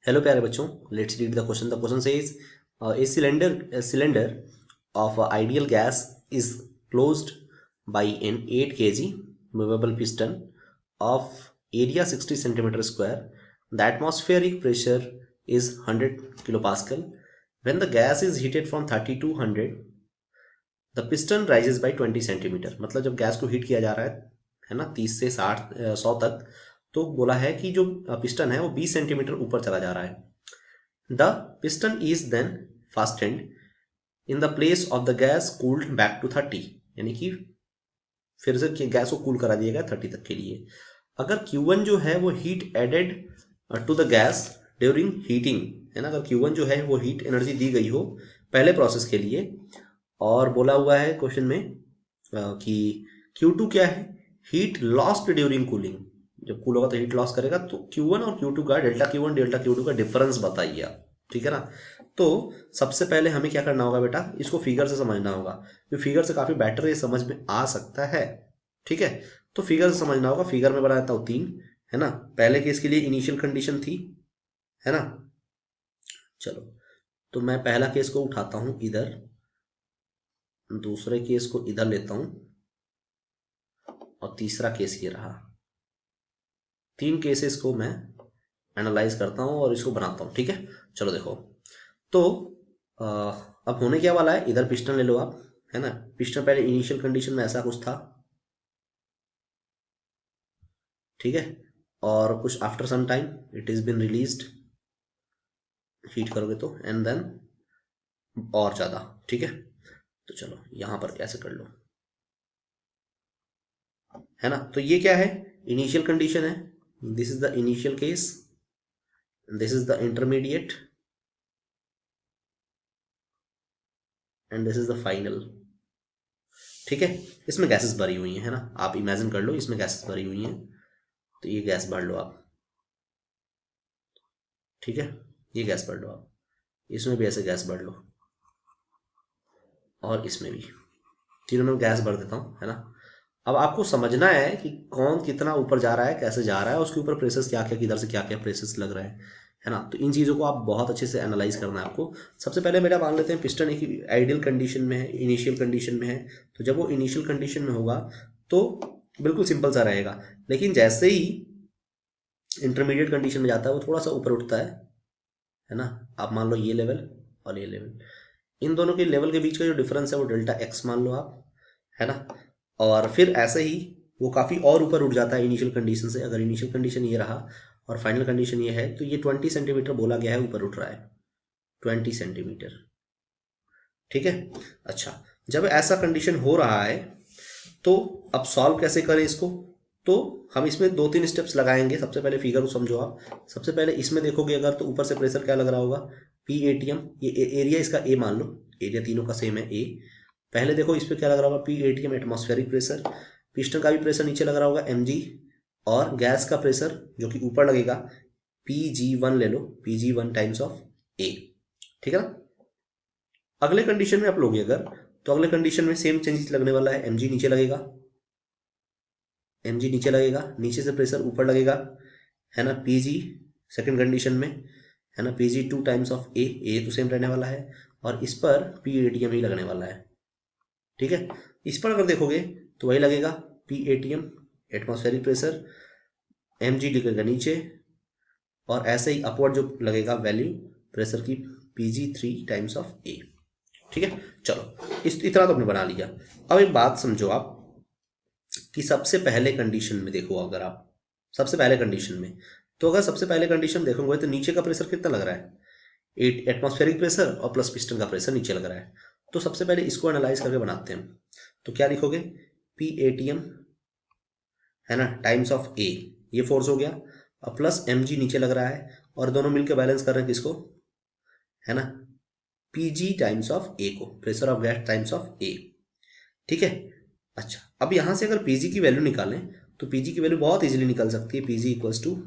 Hello प्यारे बच्चों, let's read the question. The question says a cylinder of ideal gas is closed by an 8 kg movable piston of area 60 centimeter square. The atmospheric pressure is 100 kilopascal. When the gas is heated from 30 to 100, the piston rises by 20 centimeter. मतलब जब gas को heat किया जा रहा है ना, 30 से 60 100 तक, तो बोला है कि जो पिस्टन है वो 20 सेंटीमीटर ऊपर चला जा रहा है. The piston is then fastened in the place of the gas cooled back to 30, यानी कि फिर से गैस को कूल करा दिया गया 30 तक के लिए. अगर Q1 जो है वो heat added to the gas during heating, है ना, अगर Q1 जो है वो हीट एनर्जी दी गई हो पहले प्रोसेस के लिए, और बोला हुआ है क्वेश्चन में कि Q2 क्या है, हीट लॉस्ट ड्यूरिंग कूलिंग. जब कूल होगा तो हीट लॉस करेगा, तो Q1 और Q2 का डेल्टा Q1 डेल्टा Q2 का डिफरेंस बताइए आप. ठीक है ना. तो सबसे पहले हमें क्या करना होगा बेटा, इसको फिगर से समझना होगा. ये फिगर से काफी बेटर ये समझ में आ सकता है. ठीक है, तो फिगर से समझना होगा. फिगर में बना देता हूँ 3, है ना. पहले केस के लिए इनिशियल कंडीशन थी, है ना. चलो, तो मैं पहला केस को उठाता हूँ इधर, दूसरे केस को इधर लेता हूँ, और तीसरा केस ये रहा. 3 केसेस को मैं एनालाइज करता हूँ और इसको बनाता हूँ. ठीक है, चलो देखो. तो अ, अब होने क्या वाला है, इधर पिस्टन ले लो आप, है ना. पिस्टन पहले इनिशियल कंडीशन में ऐसा कुछ था, ठीक है, और कुछ after some time it is been released, heat करोगे तो, एंड देन और ज़्यादा. ठीक है, तो चलो यहाँ पर कैसे कर लो, है ना. तो ये क्या है, इनिशियल कंडीशन है. This is the initial case, this is the intermediate, and this is the final. ठीक है, इसमें गैसेस भरी हुई हैं, है ना. आप इमेजिन कर लो इसमें गैसेस भरी हुई हैं, तो ये गैस भर लो आप. ठीक है, ये गैस भर लो आप, इसमें भी ऐसे गैस भर लो, और इसमें भी. तीनों में गैस भर देता हूँ, है ना. अब आपको समझना है कि कौन कितना ऊपर जा रहा है, कैसे जा रहा है, उसके ऊपर प्रेशर्स क्या क्या, किधर से क्या क्या प्रेशर्स लग रहा है ना. तो इन चीज़ों को आप बहुत अच्छे से एनालाइज करना है आपको. सबसे पहले बेटा मान लेते हैं पिस्टन एक आइडियल कंडीशन में है, इनिशियल कंडीशन में है. तो जब वो इनिशियल कंडीशन में होगा तो बिल्कुल सिंपल सा रहेगा. लेकिन जैसे ही इंटरमीडिएट कंडीशन में जाता है वो थोड़ा सा ऊपर उठता है ना. आप मान लो ये लेवल और ये लेवल, इन दोनों के लेवल के बीच का जो डिफरेंस है वो डेल्टा एक्स मान लो आप, है ना. और फिर ऐसे ही वो काफ़ी और ऊपर उठ जाता है इनिशियल कंडीशन से. अगर इनिशियल कंडीशन ये रहा और फाइनल कंडीशन ये है, तो ये 20 सेंटीमीटर बोला गया है ऊपर उठ रहा है, 20 सेंटीमीटर. ठीक है, अच्छा. जब ऐसा कंडीशन हो रहा है तो अब सॉल्व कैसे करें इसको. तो हम इसमें 2-3 स्टेप्स लगाएंगे. सबसे पहले फिगर को समझो आप. सबसे पहले इसमें देखोगे अगर, तो ऊपर से प्रेशर क्या लग रहा होगा, पी एटीएम. ये एरिया इसका ए मान लो, एरिया तीनों का सेम है ए. पहले देखो इस पर क्या लग रहा होगा, P ATM atmospheric pressure. Piston का भी प्रेशर नीचे लग रहा होगा एम जी, और गैस का प्रेशर जो कि ऊपर लगेगा Pg1 ले लो, Pg1 टाइम्स ऑफ ए. ठीक है ना. अगले कंडीशन में आप लोगे अगर, तो अगले कंडीशन में सेम चेंजेस लगने वाला है. एम जी नीचे लगेगा, एम जी नीचे लगेगा, नीचे से प्रेशर ऊपर लगेगा, है ना. पीजी सेकंड कंडीशन में, है ना, Pg2 टाइम्स ऑफ ए तो सेम रहने वाला है, और इस पर पी एटीएम ही लगने वाला है. ठीक है, इस पर अगर देखोगे तो वही लगेगा, P ATM atmospheric pressure, M G लगेगा नीचे, और ऐसे ही अपवर्ड जो लगेगा वैल्यू प्रेशर की, Pg3 टाइम्स ऑफ ए. ठीक है, चलो इस इतना तो आपने बना लिया. अब एक बात समझो आप कि सबसे पहले कंडीशन में देखो, अगर आप सबसे पहले कंडीशन में, तो अगर सबसे पहले कंडीशन देखोगे तो नीचे का प्रेशर कितना लग रहा है, 8 एटमॉस्फेरिक प्रेशर, और प्लस पिस्टन का प्रेशर नीचे लग रहा है. तो सबसे पहले इसको एनालाइज करके बनाते हैं. तो क्या लिखोगे, पी एटीएम, है ना, टाइम्स ऑफ ए, ये फोर्स हो गया, और प्लस एम जी नीचे लग रहा है, और दोनों मिलकर बैलेंस कर रहे हैं किसको, है ना, पीजी टाइम्स ऑफ ए को, pressure of gas times of A. ठीक है, अच्छा. अब यहाँ से अगर पीजी की वैल्यू निकालें तो पीजी की वैल्यू बहुत इजीली निकल सकती है. PG equals to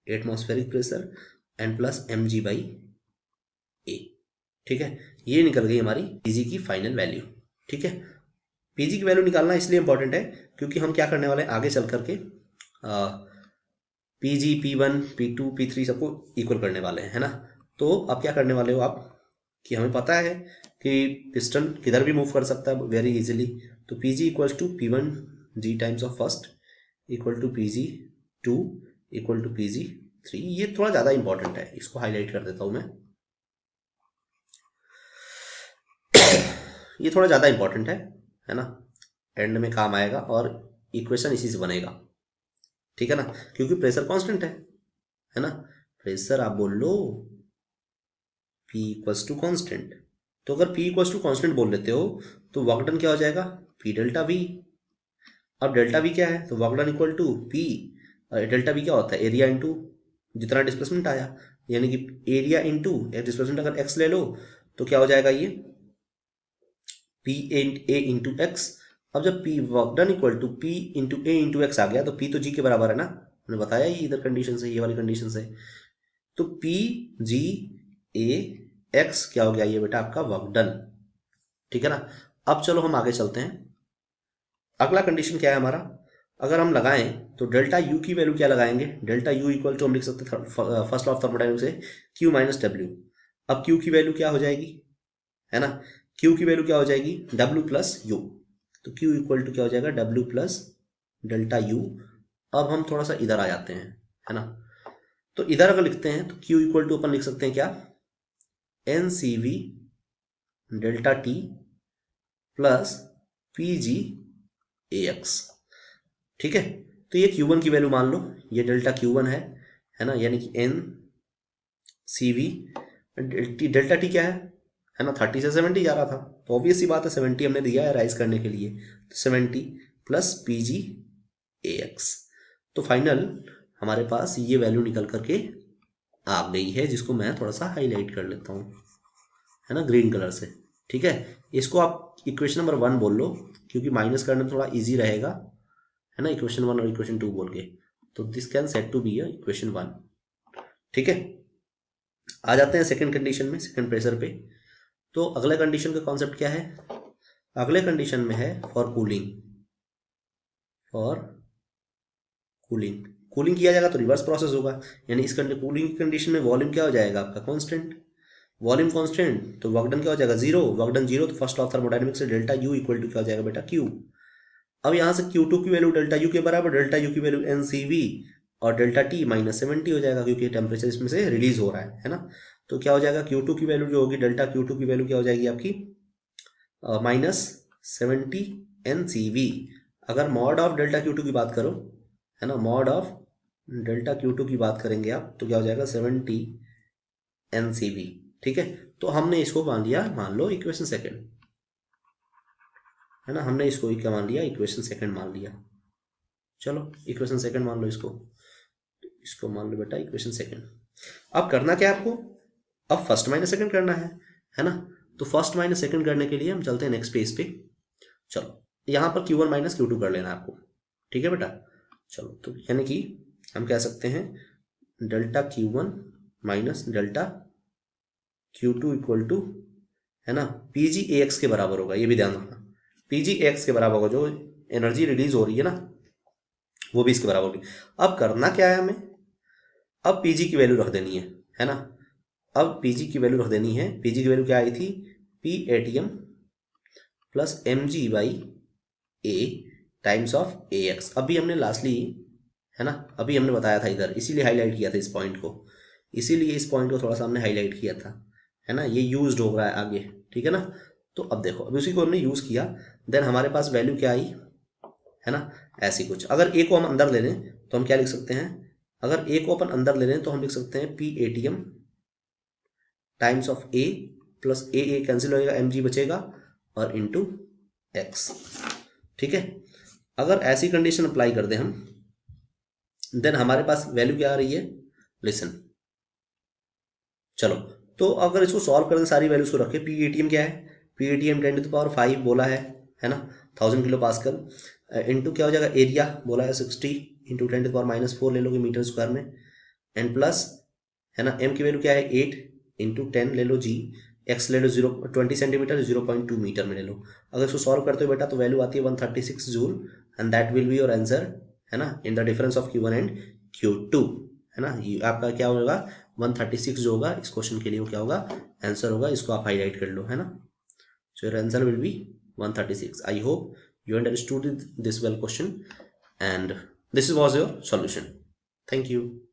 atmospheric pressure and plus M G by A. ठीक है, ये निकल गई हमारी पीजी की फाइनल वैल्यू. ठीक है, पीजी की वैल्यू निकालना इसलिए इंपॉर्टेंट है क्योंकि हम क्या करने वाले हैं आगे चल करके, P1 P2 P3 सबको इक्वल करने वाले हैं, है ना। तो अब क्या करने वाले हो आप कि हमें पता है कि पिस्टन किधर भी मूव कर सकता है वेरी इजीली। तो Pg equals to P1G times of first equal to Pg2 equal to Pg3। ये थोड़ा ज़्यादा इंपॉर्टेंट है, इसको हाईलाइट कर देता हूँ मैं। ये थोड़ा ज़्यादा इंपॉर्टेंट है ना, एंड में काम आएगा और इक्वेशन इसी से बनेगा, ठीक है ना, क्योंकि प्रेशर कांस्टेंट है ना। प्रेशर आप बोल लो P इक्वल्स टू कॉन्स्टेंट। तो अगर P इक्वल्स टू कॉन्स्टेंट बोल लेते हो तो वर्क डन क्या हो जाएगा, P डेल्टा V। अब डेल्टा V क्या है, तो work done equal to P, delta V क्या होता है, एरिया इंटू जितना डिस्प्लेसमेंट आया, यानी कि एरिया इंटू डिस्प्लेसमेंट अगर x ले लो तो क्या हो जाएगा ये P A इंटू एक्स। अब जब P work done equal to P into A into X आ गया तो P तो G के बराबर है ना, मैंने बताया ही इधर कंडीशन से, ये वाली कंडीशन से। तो P/G/A/X क्या हो गया ये बेटा आपका वर्क डन, ठीक है ना। अब चलो हम आगे चलते हैं। अगला कंडीशन क्या है हमारा, अगर हम लगाएं तो डेल्टा यू की वैल्यू क्या लगाएंगे, डेल्टा यू इक्वल टू हम लिख सकते हैं फर्स्ट लॉ ऑफ थर्मोडायनेमिक्स से Q माइनस डब्ल्यू। अब Q की वैल्यू क्या हो जाएगी, है ना, Q की वैल्यू क्या हो जाएगी W प्लस यू। तो Q इक्वल टू क्या हो जाएगा W प्लस डेल्टा यू। अब हम थोड़ा सा इधर आ जाते हैं, है ना। तो इधर अगर लिखते हैं तो Q इक्वल टू अपन लिख सकते हैं क्या, NCV delta T plus PG/AX, ठीक है। तो ये Q1 की वैल्यू मान लो, ये डेल्टा Q1 है ना, यानी कि NCV डेल्टा T क्या है ना, 30 से 70 जा रहा था, तो ऑब्वियस सी बात है 70 हमने दिया है राइज करने के लिए, तो 70 प्लस PG/AX। तो फाइनल हमारे पास ये वैल्यू निकल करके आ गई है, जिसको मैं थोड़ा सा हाईलाइट कर लेता हूँ, है ना, ग्रीन कलर से, ठीक है। इसको आप इक्वेशन नंबर 1 बोल लो, क्योंकि माइनस करने में थोड़ा इजी रहेगा, है ना, इक्वेशन 1 और इक्वेशन 2 बोल के। तो this can set to be equation 1, ठीक है। आ जाते हैं सेकंड कंडीशन में, सेकंड प्रेशर पे। तो अगले कंडीशन का कॉन्सेप्ट क्या है, अगले कंडीशन में है for cooling, for cooling. Cooling किया जाएगा तो रिवर्स प्रोसेस होगा, यानी इस कूलिंग की कंडीशन में वॉल्यूम क्या हो जाएगा आपका कांस्टेंट, वॉल्यूम कांस्टेंट, तो वर्क डन क्या हो जाएगा जीरो, वर्क डन जीरो, तो फर्स्ट लॉ ऑफ थर्मोडायनेमिक्स से डेल्टा यू इक्वल टू क्या हो जाएगा बेटा क्यू। अब यहाँ से Q2 की वैल्यू डेल्टा यू के बराबर, डेल्टा यू की वैल्यू NCV और डेल्टा T माइनस 70 हो जाएगा, क्योंकि टेम्परेचर इसमें से रिलीज हो रहा है ना। तो क्या हो जाएगा Q2 की वैल्यू जो होगी, डेल्टा Q2 की वैल्यू क्या हो जाएगी आपकी माइनस 70 NCV। अगर मॉड ऑफ डेल्टा Q2 की बात करो, है ना, मॉड ऑफ डेल्टा Q2 की बात करेंगे आप, तो क्या हो जाएगा 70 NCV, ठीक है। तो हमने इसको मान लिया, मान लो इक्वेशन सेकंड, है ना, हमने इसको क्या मान लिया, इक्वेशन सेकंड मान लिया। चलो इक्वेशन सेकंड मान लो इसको मान लो बेटा इक्वेशन सेकंड। अब करना क्या है आपको, अब फर्स्ट माइनस सेकंड करना है ना। तो फर्स्ट माइनस सेकंड करने के लिए हम चलते हैं नेक्स्ट पेज पे। चलो यहाँ पर Q1 माइनस Q2 कर लेना आपको, ठीक है बेटा। चलो तो यानी कि हम कह सकते हैं delta Q1 minus delta Q2 equal to, है ना, PG/AX के बराबर होगा, ये भी ध्यान रखना, PG/AX के बराबर होगा, जो एनर्जी रिलीज हो रही है ना वो भी इसके बराबर होगी। अब करना क्या है हमें, अब Pg की वैल्यू रख देनी है ना। अब Pg की वैल्यू रख देनी है, Pg की वैल्यू क्या आई थी, P ATM plus mg/a times of AX। अभी हमने लास्टली, है ना, अभी हमने बताया था इधर, इसीलिए हाईलाइट किया था इस पॉइंट को, इसीलिए इस पॉइंट को थोड़ा सा हमने हाईलाइट किया था, है ना, ये यूज्ड हो रहा है आगे, ठीक है ना। तो अब देखो, अभी उसी को हमने यूज़ किया, देन हमारे पास वैल्यू क्या आई, है ना, ऐसी कुछ। अगर ए को हम अंदर ले लें तो हम क्या लिख सकते हैं, अगर ए को अपन अंदर ले लें तो हम लिख सकते हैं P ATM times of A plus A cancel हो जाएगा, mg बचेगा और इंटू एक्स, ठीक है। अगर ऐसी कंडीशन अप्लाई कर दें हम, देन हमारे पास वैल्यू क्या आ रही है, लिसन। चलो तो अगर इसको सॉल्व कर दें, सारी वैल्यूज को रखें, P ATM क्या है, P ATM 10⁵ बोला है ना, 1000 किलो पास्कल, इंटू क्या हो जाएगा, एरिया बोला है 60 इंटू 10⁻⁴ ले लोगे मीटर स्क्वायर में, एंड प्लस, है ना, m की वैल्यू क्या है 8 इंटू 10 ले लो g, x ले लो 20 सेंटीमीटर, 0.2 मीटर में ले लो। अगर इसको सॉल्व करते हो बेटा तो वैल्यू आती है 136 joule, and that will be your answer, है ना, in the difference of Q1 and Q2, है ना। ये आपका क्या होगा, 136 जो होगा इस क्वेश्चन के लिए वो क्या होगा, आंसर होगा। इसको आप हाईलाइट कर लो, है ना। So your answer will be 136। I hope you understood this well question, and this was your solution. Thank you.